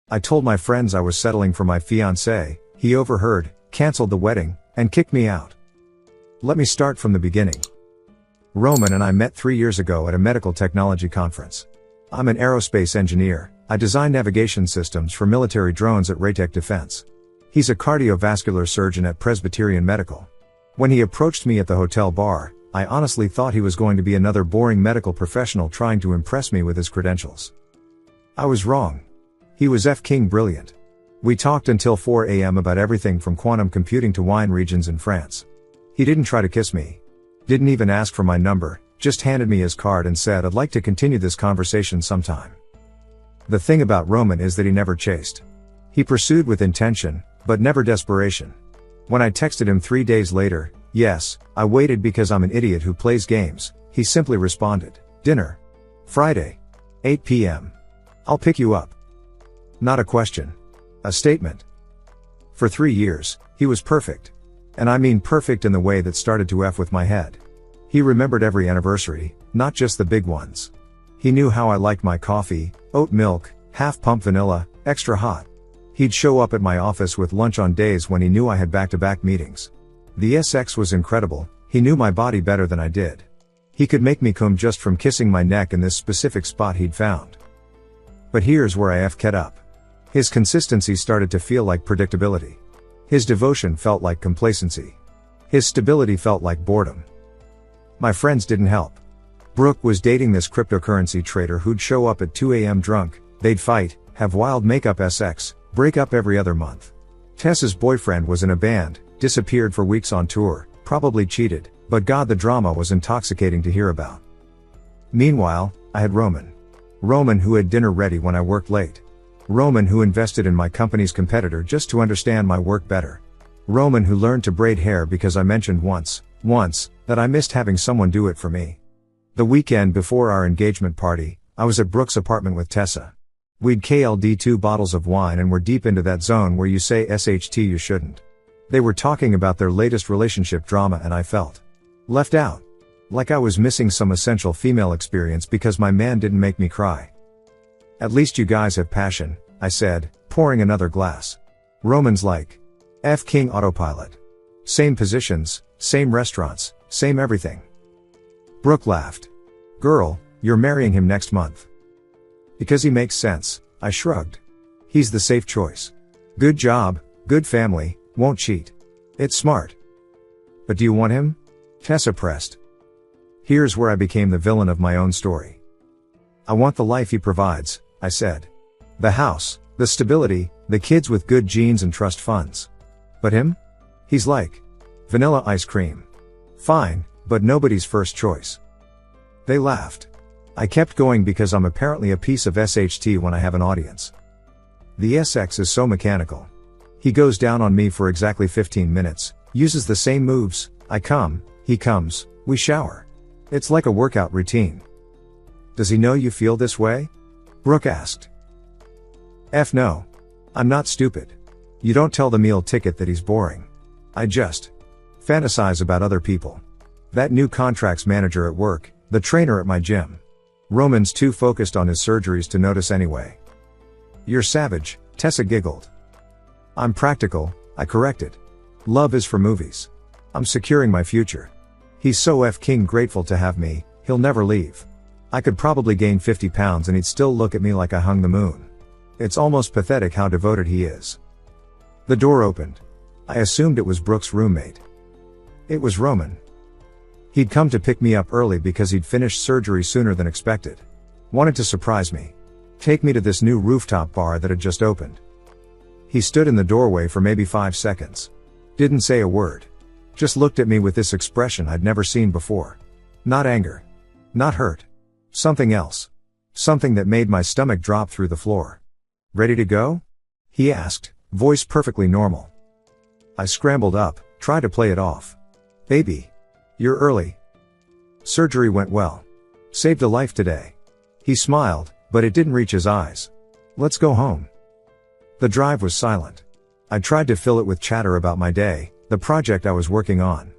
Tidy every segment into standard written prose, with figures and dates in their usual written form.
I told my friends I was settling for my fiancé, he overheard, cancelled the wedding, and kicked me out. Let me start from the beginning. Roman and I met 3 years ago at a medical technology conference. I'm an aerospace engineer. I design navigation systems for military drones at Raytech Defense. He's a cardiovascular surgeon at Presbyterian Medical. When he approached me at the hotel bar, I honestly thought he was going to be another boring medical professional trying to impress me with his credentials. I was wrong. He was F-king brilliant. We talked until 4 a.m. about everything from quantum computing to wine regions in France. He didn't try to kiss me. Didn't even ask for my number, just handed me his card and said I'd like to continue this conversation sometime. The thing about Roman is that he never chased. He pursued with intention, but never desperation. When I texted him 3 days later, yes, I waited because I'm an idiot who plays games, he simply responded, dinner. Friday. 8 p.m. I'll pick you up. Not a question. A statement. For 3 years, he was perfect. And I mean perfect in the way that started to F with my head. He remembered every anniversary, not just the big ones. He knew how I liked my coffee, oat milk, half-pump vanilla, extra hot. He'd show up at my office with lunch on days when he knew I had back-to-back meetings. The SX was incredible, he knew my body better than I did. He could make me come just from kissing my neck in this specific spot he'd found. But here's where I F-ed up. His consistency started to feel like predictability. His devotion felt like complacency. His stability felt like boredom. My friends didn't help. Brooke was dating this cryptocurrency trader who'd show up at 2 a.m. drunk, they'd fight, have wild makeup SX, break up every other month. Tessa's boyfriend was in a band, disappeared for weeks on tour, probably cheated, but God, the drama was intoxicating to hear about. Meanwhile, I had Roman. Roman who had dinner ready when I worked late. Roman who invested in my company's competitor just to understand my work better. Roman who learned to braid hair because I mentioned once, that I missed having someone do it for me. The weekend before our engagement party, I was at Brooke's apartment with Tessa. We'd KL'd 2 bottles of wine and were deep into that zone where you say SHT you shouldn't. They were talking about their latest relationship drama and I felt left out. Like I was missing some essential female experience because my man didn't make me cry. At least you guys have passion, I said, pouring another glass. Roman's like F-king autopilot. Same positions, same restaurants, same everything. Brooke laughed. Girl, you're marrying him next month. Because he makes sense, I shrugged. He's the safe choice. Good job, good family, won't cheat. It's smart. But do you want him? Tessa pressed. Here's where I became the villain of my own story. I want the life he provides, I said. The house, the stability, the kids with good genes and trust funds. But him? He's like vanilla ice cream. Fine, but nobody's first choice. They laughed. I kept going because I'm apparently a piece of SHT when I have an audience. The SX is so mechanical. He goes down on me for exactly 15 minutes, uses the same moves, I come, he comes, we shower. It's like a workout routine. Does he know you feel this way? Brooke asked. F no. I'm not stupid. You don't tell the meal ticket that he's boring. I just fantasize about other people. That new contracts manager at work, the trainer at my gym. Roman's too focused on his surgeries to notice anyway. You're savage, Tessa giggled. I'm practical, I corrected. Love is for movies. I'm securing my future. He's so F-king grateful to have me, he'll never leave. I could probably gain 50 pounds and he'd still look at me like I hung the moon. It's almost pathetic how devoted he is. The door opened. I assumed it was Brooke's roommate. It was Roman. He'd come to pick me up early because he'd finished surgery sooner than expected. Wanted to surprise me. Take me to this new rooftop bar that had just opened. He stood in the doorway for maybe 5 seconds. Didn't say a word. Just looked at me with this expression I'd never seen before. Not anger. Not hurt. Something else. Something that made my stomach drop through the floor. Ready to go? He asked, voice perfectly normal. I scrambled up, tried to play it off. Baby. You're early. Surgery went well. Saved a life today. He smiled, but it didn't reach his eyes. Let's go home. The drive was silent. I tried to fill it with chatter about my day, the project I was working on.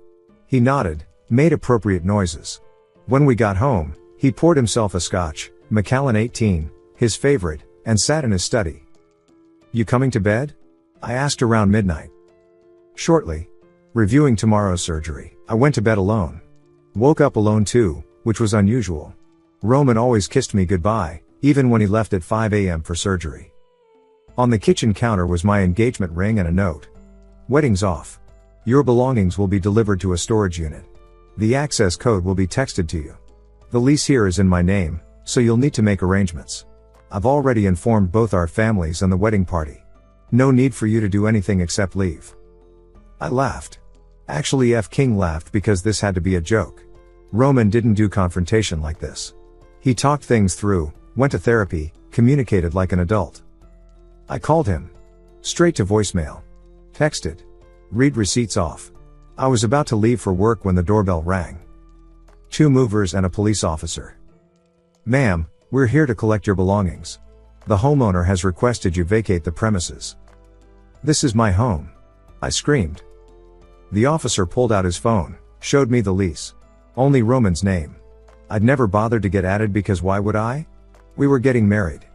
He nodded, made appropriate noises. When we got home, he poured himself a scotch, Macallan 18, his favorite, and sat in his study. You coming to bed? I asked around midnight. Shortly. Reviewing tomorrow's surgery. I went to bed alone. Woke up alone too, which was unusual. Roman always kissed me goodbye, even when he left at 5 a.m. for surgery. On the kitchen counter was my engagement ring and a note. Wedding's off. Your belongings will be delivered to a storage unit. The access code will be texted to you. The lease here is in my name, so you'll need to make arrangements. I've already informed both our families and the wedding party. No need for you to do anything except leave. I laughed. Actually, F. King laughed because this had to be a joke. Roman didn't do confrontation like this. He talked things through, went to therapy, communicated like an adult. I called him. Straight to voicemail. Texted. Read receipts off. I was about to leave for work when the doorbell rang. 2 movers and a police officer. Ma'am, we're here to collect your belongings. The homeowner has requested you vacate the premises. This is my home. I screamed. The officer pulled out his phone, showed me the lease. Only Roman's name. I'd never bothered to get added because why would I? We were getting married.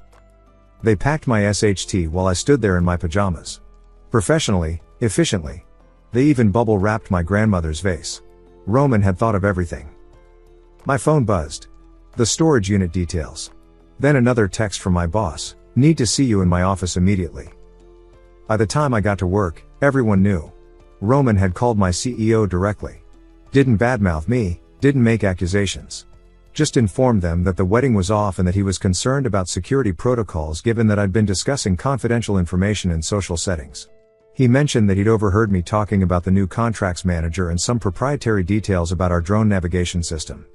They packed my SHT while I stood there in my pajamas. Professionally, efficiently. They even bubble wrapped my grandmother's vase. Roman had thought of everything. My phone buzzed. The storage unit details. Then another text from my boss, need to see you in my office immediately. By the time I got to work, everyone knew. Roman had called my CEO directly. Didn't badmouth me, didn't make accusations. Just informed them that the wedding was off and that he was concerned about security protocols given that I'd been discussing confidential information in social settings. He mentioned that he'd overheard me talking about the new contracts manager and some proprietary details about our drone navigation system.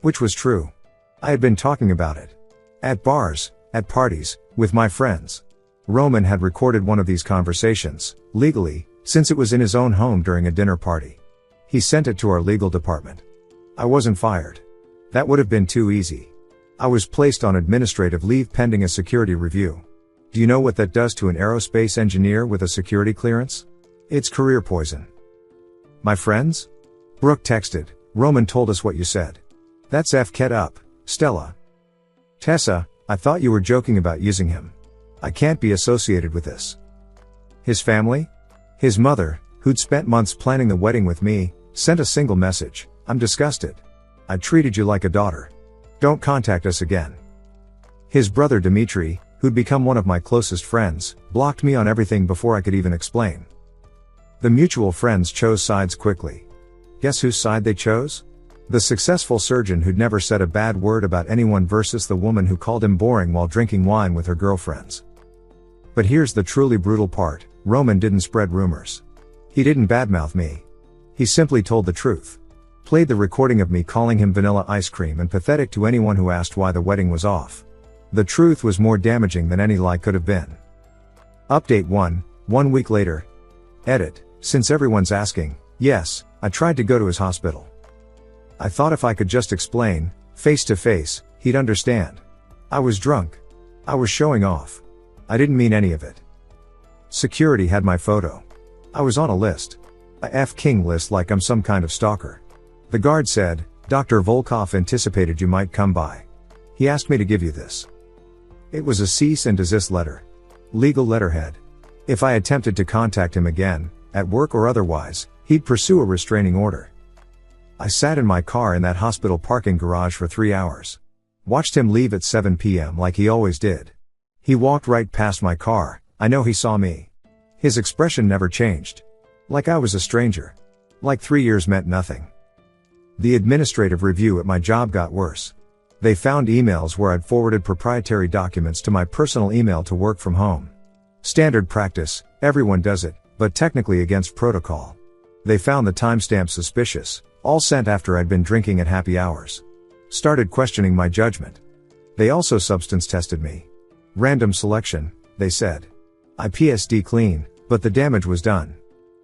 Which was true. I had been talking about it. At bars, at parties, with my friends. Roman had recorded one of these conversations, legally, since it was in his own home during a dinner party. He sent it to our legal department. I wasn't fired. That would have been too easy. I was placed on administrative leave pending a security review. Do you know what that does to an aerospace engineer with a security clearance? It's career poison. My friends? Brooke texted, Roman told us what you said. That's F-Ket up, Stella. Tessa, I thought you were joking about using him. I can't be associated with this. His family? His mother, who'd spent months planning the wedding with me, sent a single message, I'm disgusted. I treated you like a daughter. Don't contact us again. His brother Dimitri, who'd become one of my closest friends, blocked me on everything before I could even explain. The mutual friends chose sides quickly. Guess whose side they chose? The successful surgeon who'd never said a bad word about anyone versus the woman who called him boring while drinking wine with her girlfriends. But here's the truly brutal part, Roman didn't spread rumors. He didn't badmouth me. He simply told the truth. Played the recording of me calling him vanilla ice cream and pathetic to anyone who asked why the wedding was off. The truth was more damaging than any lie could have been. Update 1 week later. Edit, since everyone's asking, yes, I tried to go to his hospital. I thought if I could just explain, face to face, he'd understand. I was drunk. I was showing off. I didn't mean any of it. Security had my photo. I was on a list. A F. King list like I'm some kind of stalker. The guard said, Dr. Volkov anticipated you might come by. He asked me to give you this. It was a cease and desist letter. Legal letterhead. If I attempted to contact him again, at work or otherwise, he'd pursue a restraining order. I sat in my car in that hospital parking garage for 3 hours. Watched him leave at 7 p.m. like he always did. He walked right past my car, I know he saw me. His expression never changed. Like I was a stranger. Like 3 years meant nothing. The administrative review at my job got worse. They found emails where I'd forwarded proprietary documents to my personal email to work from home. Standard practice, everyone does it, but technically against protocol. They found the timestamp suspicious, all sent after I'd been drinking at happy hours. Started questioning my judgment. They also substance tested me. Random selection, they said. I PSD clean, but the damage was done.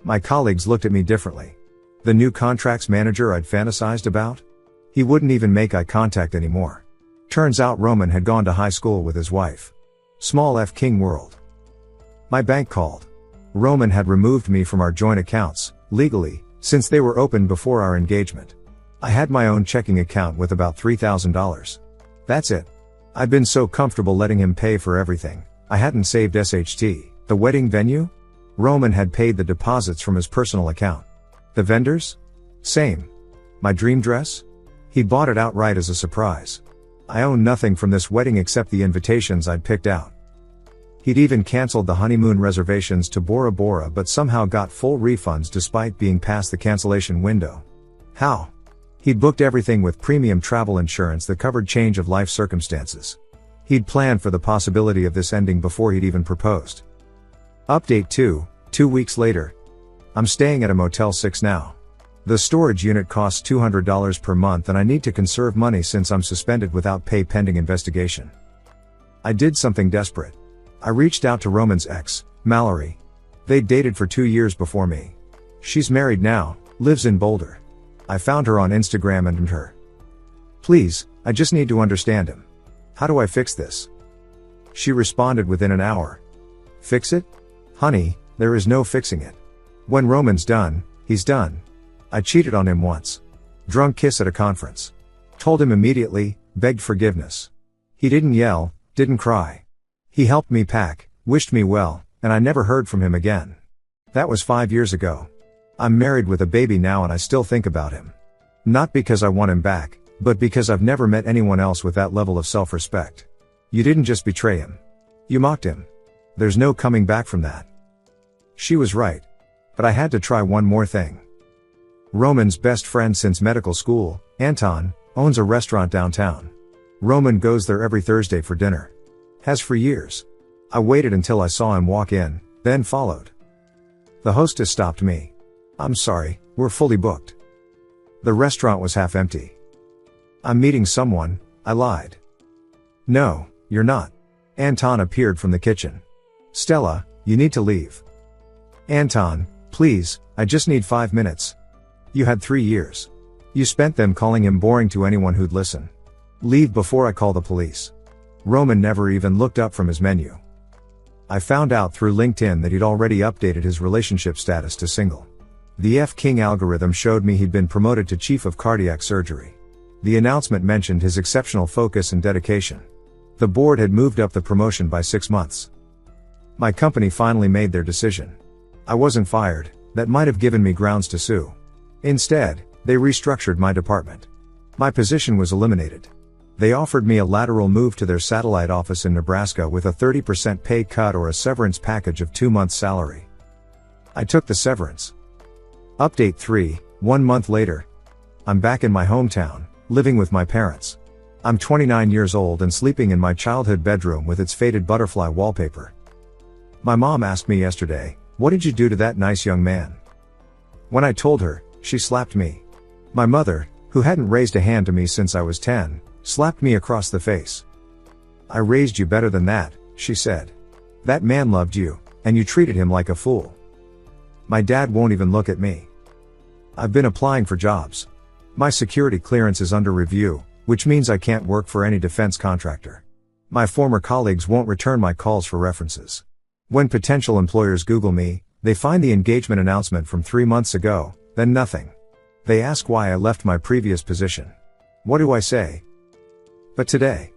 My colleagues looked at me differently. The new contracts manager I'd fantasized about? He wouldn't even make eye contact anymore. Turns out Roman had gone to high school with his wife. Small F. King world. My bank called. Roman had removed me from our joint accounts, legally, since they were opened before our engagement. I had my own checking account with about $3,000. That's it. I'd been so comfortable letting him pay for everything, I hadn't saved SHT. The wedding venue? Roman had paid the deposits from his personal account. The vendors? Same. My dream dress? He bought it outright as a surprise. I own nothing from this wedding except the invitations I'd picked out. He'd even cancelled the honeymoon reservations to Bora Bora but somehow got full refunds despite being past the cancellation window. How? He'd booked everything with premium travel insurance that covered change of life circumstances. He'd planned for the possibility of this ending before he'd even proposed. Update 2, 2 weeks later. I'm staying at a Motel 6 now. The storage unit costs $200 per month and I need to conserve money since I'm suspended without pay pending investigation. I did something desperate. I reached out to Roman's ex, Mallory. They'd dated for 2 years before me. She's married now, lives in Boulder. I found her on Instagram and her. Please, I just need to understand him. How do I fix this? She responded within an hour. Fix it? Honey, there is no fixing it. When Roman's done, he's done. I cheated on him once. Drunk kiss at a conference. Told him immediately, begged forgiveness. He didn't yell, didn't cry. He helped me pack, wished me well, and I never heard from him again. That was 5 years ago. I'm married with a baby now and I still think about him. Not because I want him back, but because I've never met anyone else with that level of self-respect. You didn't just betray him. You mocked him. There's no coming back from that. She was right. But I had to try one more thing. Roman's best friend since medical school, Anton, owns a restaurant downtown. Roman goes there every Thursday for dinner. Has for years. I waited until I saw him walk in, then followed. The hostess stopped me. I'm sorry, we're fully booked. The restaurant was half empty. I'm meeting someone, I lied. No, you're not. Anton appeared from the kitchen. Stella, you need to leave. Anton, please, I just need 5 minutes. You had 3 years. You spent them calling him boring to anyone who'd listen. Leave before I call the police. Roman never even looked up from his menu. I found out through LinkedIn that he'd already updated his relationship status to single. The F-King algorithm showed me he'd been promoted to chief of cardiac surgery. The announcement mentioned his exceptional focus and dedication. The board had moved up the promotion by 6 months. My company finally made their decision. I wasn't fired, that might have given me grounds to sue. Instead, they restructured my department. My position was eliminated. They offered me a lateral move to their satellite office in Nebraska with a 30% pay cut or a severance package of 2 months' salary. I took the severance. Update 3, 1 month later. I'm back in my hometown, living with my parents. I'm 29 years old and sleeping in my childhood bedroom with its faded butterfly wallpaper. My mom asked me yesterday, "What did you do to that nice young man?" When I told her, she slapped me. My mother, who hadn't raised a hand to me since I was 10, slapped me across the face. "I raised you better than that," she said. "That man loved you, and you treated him like a fool." My dad won't even look at me. I've been applying for jobs. My security clearance is under review, which means I can't work for any defense contractor. My former colleagues won't return my calls for references. When potential employers Google me, they find the engagement announcement from 3 months ago, then nothing. They ask why I left my previous position. What do I say? But today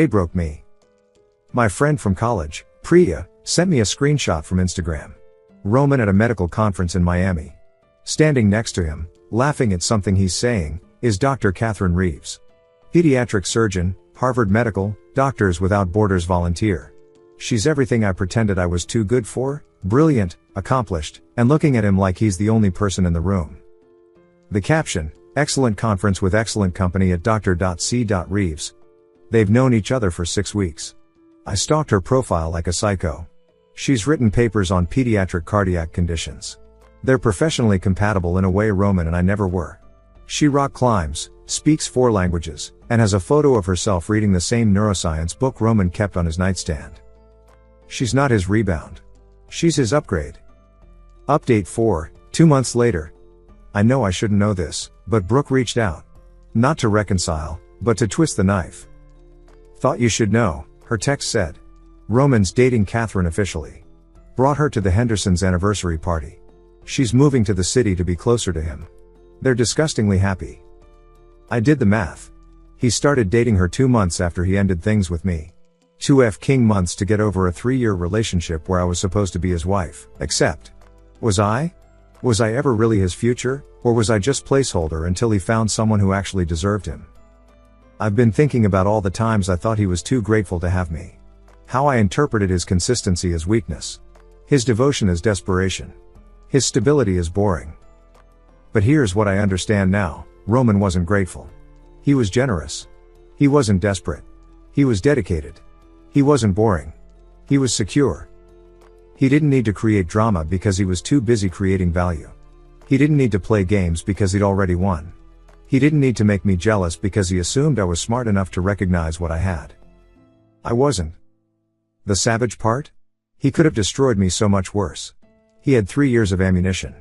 broke me. My friend from college, Priya, sent me a screenshot from Instagram. Roman at a medical conference in Miami. Standing next to him, laughing at something he's saying, is Dr. Catherine Reeves. Pediatric surgeon, Harvard Medical, Doctors Without Borders volunteer. She's everything I pretended I was too good for, brilliant, accomplished, and looking at him like he's the only person in the room. The caption, excellent conference with excellent company at Dr.C.Reeves. They've known each other for 6 weeks. I stalked her profile like a psycho. She's written papers on pediatric cardiac conditions. They're professionally compatible in a way Roman and I never were. She rock climbs, speaks 4 languages, and has a photo of herself reading the same neuroscience book Roman kept on his nightstand. She's not his rebound. She's his upgrade. Update 4, 2 months later. I know I shouldn't know this, but Brooke reached out. Not to reconcile, but to twist the knife. Thought you should know, her text said. Roman's dating Catherine officially. Brought her to the Hendersons' anniversary party. She's moving to the city to be closer to him. They're disgustingly happy. I did the math. He started dating her 2 months after he ended things with me. 2 king months to get over a 3-year relationship where I was supposed to be his wife. Except, was I? Was I ever really his future, or was I just placeholder until he found someone who actually deserved him? I've been thinking about all the times I thought he was too grateful to have me. How I interpreted his consistency as weakness. His devotion as desperation. His stability as boring. But here's what I understand now: Roman wasn't grateful. He was generous. He wasn't desperate. He was dedicated. He wasn't boring. He was secure. He didn't need to create drama because he was too busy creating value. He didn't need to play games because he'd already won. He didn't need to make me jealous because he assumed I was smart enough to recognize what I had. I wasn't. The savage part? He could have destroyed me so much worse. He had 3 years of ammunition.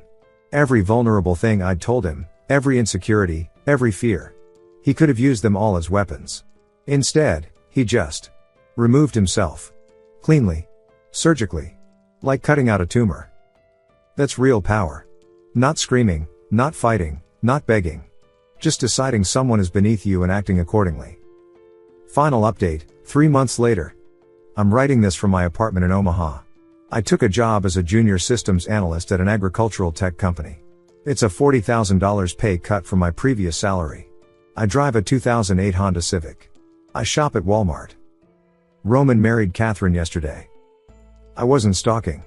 Every vulnerable thing I'd told him, every insecurity, every fear. He could have used them all as weapons. Instead, he just removed himself. Cleanly. Surgically. Like cutting out a tumor. That's real power. Not screaming, not fighting, not begging. Just deciding someone is beneath you and acting accordingly. Final update, 3 months later. I'm writing this from my apartment in Omaha. I took a job as a junior systems analyst at an agricultural tech company. It's a $40,000 pay cut from my previous salary. I drive a 2008 Honda Civic. I shop at Walmart. Roman married Catherine yesterday. I wasn't stalking.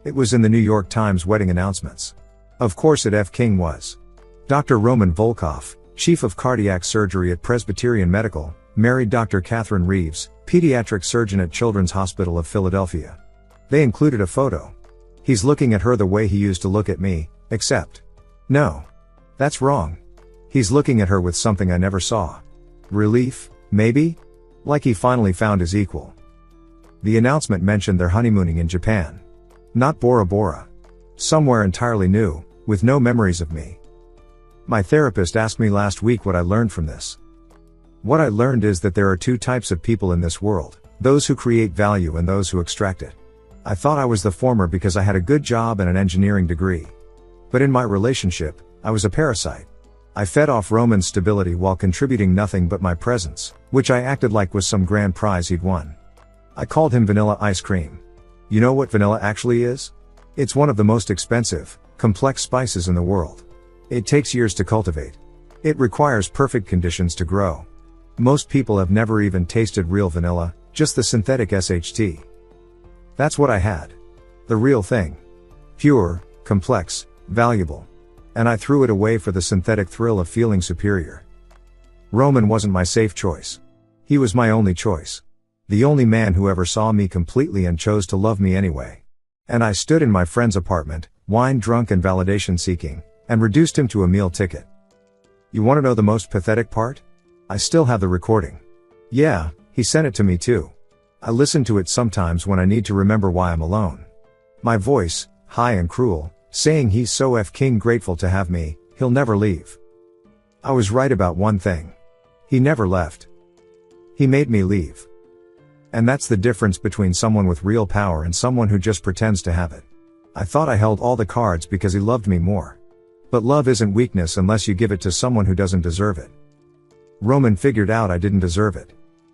It was in the New York Times wedding announcements. Of course it King was. Dr. Roman Volkov, chief of cardiac surgery at Presbyterian Medical, married Dr. Catherine Reeves, pediatric surgeon at Children's Hospital of Philadelphia. They included a photo. He's looking at her the way he used to look at me, except. No. That's wrong. He's looking at her with something I never saw. Relief, maybe? Like he finally found his equal. The announcement mentioned their honeymooning in Japan. Not Bora Bora. Somewhere entirely new, with no memories of me. My therapist asked me last week what I learned from this. What I learned is that there are 2 types of people in this world, those who create value and those who extract it. I thought I was the former because I had a good job and an engineering degree. But in my relationship, I was a parasite. I fed off Roman's stability while contributing nothing but my presence, which I acted like was some grand prize he'd won. I called him vanilla ice cream. You know what vanilla actually is? It's one of the most expensive, complex spices in the world. It takes years to cultivate. It requires perfect conditions to grow. Most people have never even tasted real vanilla, just the synthetic SHT. That's what I had. The real thing. Pure, complex, valuable. And I threw it away for the synthetic thrill of feeling superior. Roman wasn't my safe choice. He was my only choice. The only man who ever saw me completely and chose to love me anyway. And I stood in my friend's apartment, wine drunk and validation seeking, and reduced him to a meal ticket. You want to know the most pathetic part? I still have the recording. Yeah, he sent it to me too. I listen to it sometimes when I need to remember why I'm alone. My voice, high and cruel, saying he's so king grateful to have me, he'll never leave. I was right about one thing. He never left. He made me leave. And that's the difference between someone with real power and someone who just pretends to have it. I thought I held all the cards because he loved me more. But love isn't weakness unless you give it to someone who doesn't deserve it. Roman figured out I didn't deserve it.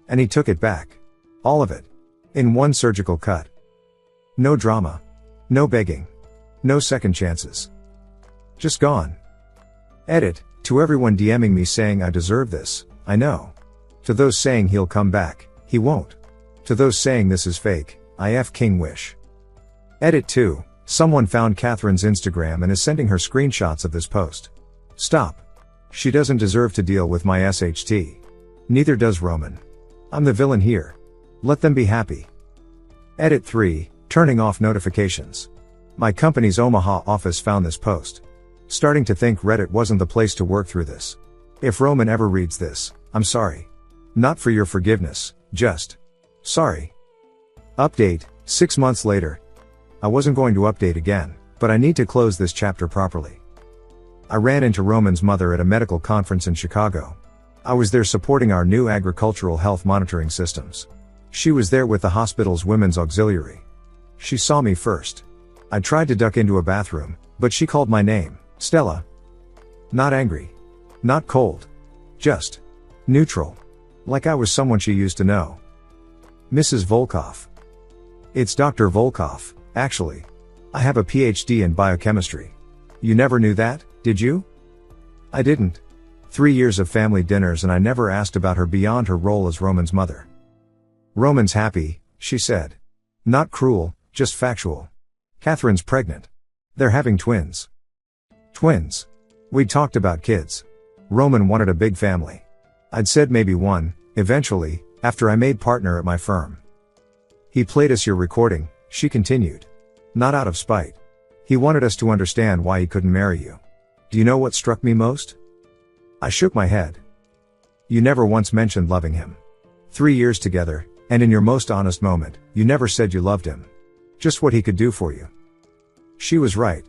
And he took it back. All of it. In one surgical cut. No drama. No begging. No second chances. Just gone. Edit, to everyone DMing me saying I deserve this, I know. To those saying he'll come back, he won't. To those saying this is fake, I king wish. Edit 2, someone found Catherine's Instagram and is sending her screenshots of this post. Stop. She doesn't deserve to deal with my SHT. Neither does Roman. I'm the villain here. Let them be happy. Edit 3, turning off notifications. My company's Omaha office found this post. Starting to think Reddit wasn't the place to work through this. If Roman ever reads this, I'm sorry. Not for your forgiveness, just sorry. Update, 6 months later. I wasn't going to update again, but I need to close this chapter properly. I ran into Roman's mother at a medical conference in Chicago. I was there supporting our new agricultural health monitoring systems. She was there with the hospital's women's auxiliary. She saw me first. I tried to duck into a bathroom, but she called my name, Stella. Not angry. Not cold. Just neutral. Like I was someone she used to know. Mrs. Volkov. It's Dr. Volkov, actually. I have a PhD in biochemistry. You never knew that, did you? I didn't. 3 years of family dinners and I never asked about her beyond her role as Roman's mother. Roman's happy, she said. Not cruel, just factual. Catherine's pregnant. They're having twins. Twins. We talked about kids. Roman wanted a big family. I'd said maybe one, eventually, after I made partner at my firm. He played us your recording, she continued. Not out of spite. He wanted us to understand why he couldn't marry you. Do you know what struck me most? I shook my head. You never once mentioned loving him. 3 years together, and in your most honest moment, you never said you loved him. Just what he could do for you. She was right.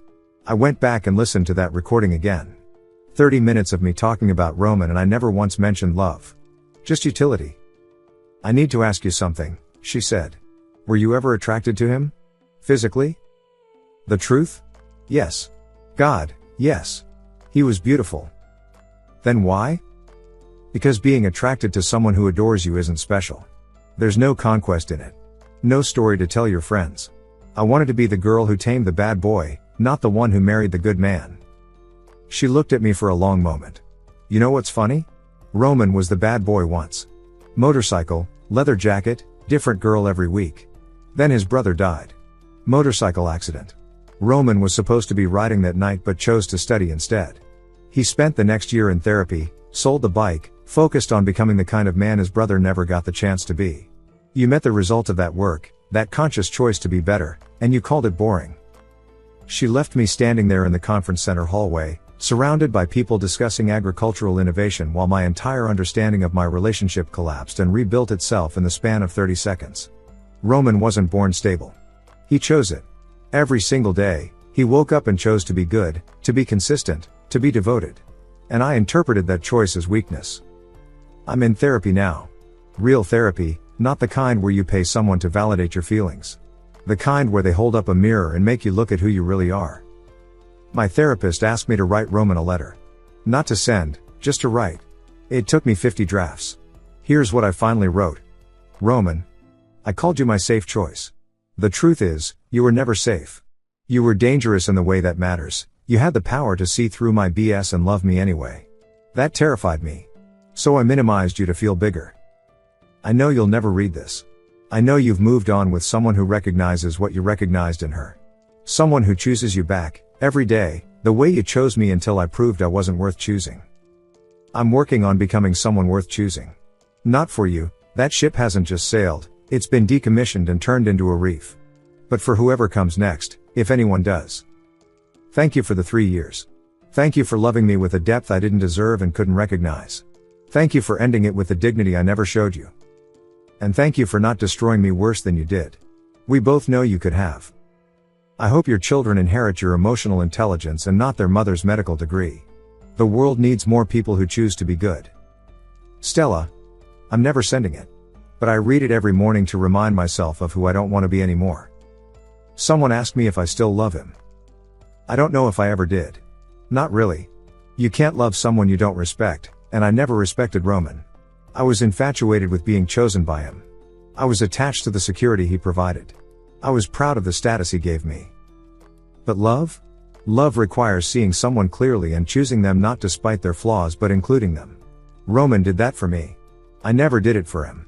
I went back and listened to that recording again. 30 minutes of me talking about Roman and I never once mentioned love. Just utility. I need to ask you something, she said. Were you ever attracted to him? Physically? The truth? Yes. God, yes. He was beautiful. Then why? Because being attracted to someone who adores you isn't special. There's no conquest in it. No story to tell your friends. I wanted to be the girl who tamed the bad boy, not the one who married the good man. She looked at me for a long moment. You know what's funny? Roman was the bad boy once. Motorcycle, leather jacket, different girl every week. Then his brother died. Motorcycle accident. Roman was supposed to be riding that night but chose to study instead. He spent the next year in therapy, sold the bike, focused on becoming the kind of man his brother never got the chance to be. You met the result of that work, that conscious choice to be better, and you called it boring. She left me standing there in the conference center hallway, surrounded by people discussing agricultural innovation while my entire understanding of my relationship collapsed and rebuilt itself in the span of 30 seconds. Roman wasn't born stable. He chose it. Every single day, he woke up and chose to be good, to be consistent, to be devoted. And I interpreted that choice as weakness. I'm in therapy now. Real therapy, not the kind where you pay someone to validate your feelings. The kind where they hold up a mirror and make you look at who you really are. My therapist asked me to write Roman a letter. Not to send, just to write. It took me 50 drafts. Here's what I finally wrote. Roman. I called you my safe choice. The truth is, you were never safe. You were dangerous in the way that matters. You had the power to see through my BS and love me anyway. That terrified me. So I minimized you to feel bigger. I know you'll never read this. I know you've moved on with someone who recognizes what you recognized in her. Someone who chooses you back, every day, the way you chose me until I proved I wasn't worth choosing. I'm working on becoming someone worth choosing. Not for you, that ship hasn't just sailed, it's been decommissioned and turned into a reef. But for whoever comes next, if anyone does. Thank you for the 3 years. Thank you for loving me with a depth I didn't deserve and couldn't recognize. Thank you for ending it with the dignity I never showed you. And thank you for not destroying me worse than you did. We both know you could have. I hope your children inherit your emotional intelligence and not their mother's medical degree. The world needs more people who choose to be good. Stella. I'm never sending it. But I read it every morning to remind myself of who I don't want to be anymore. Someone asked me if I still love him. I don't know if I ever did. Not really. You can't love someone you don't respect, and I never respected Roman. I was infatuated with being chosen by him. I was attached to the security he provided. I was proud of the status he gave me. But love? Love requires seeing someone clearly and choosing them not despite their flaws but including them. Roman did that for me. I never did it for him.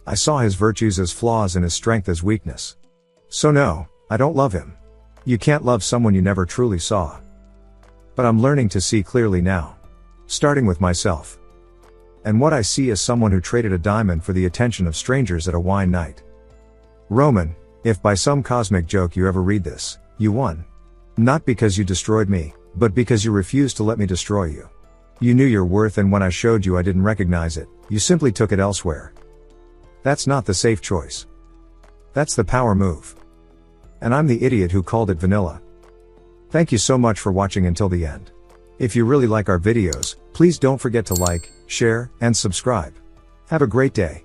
I saw his virtues as flaws and his strength as weakness. So no, I don't love him. You can't love someone you never truly saw. But I'm learning to see clearly now. Starting with myself. And what I see is someone who traded a diamond for the attention of strangers at a wine night. Roman, if by some cosmic joke you ever read this, you won. Not because you destroyed me, but because you refused to let me destroy you. You knew your worth and when I showed you I didn't recognize it, you simply took it elsewhere. That's not the safe choice. That's the power move. And I'm the idiot who called it vanilla. Thank you so much for watching until the end. If you really like our videos, please don't forget to like, share, and subscribe. Have a great day.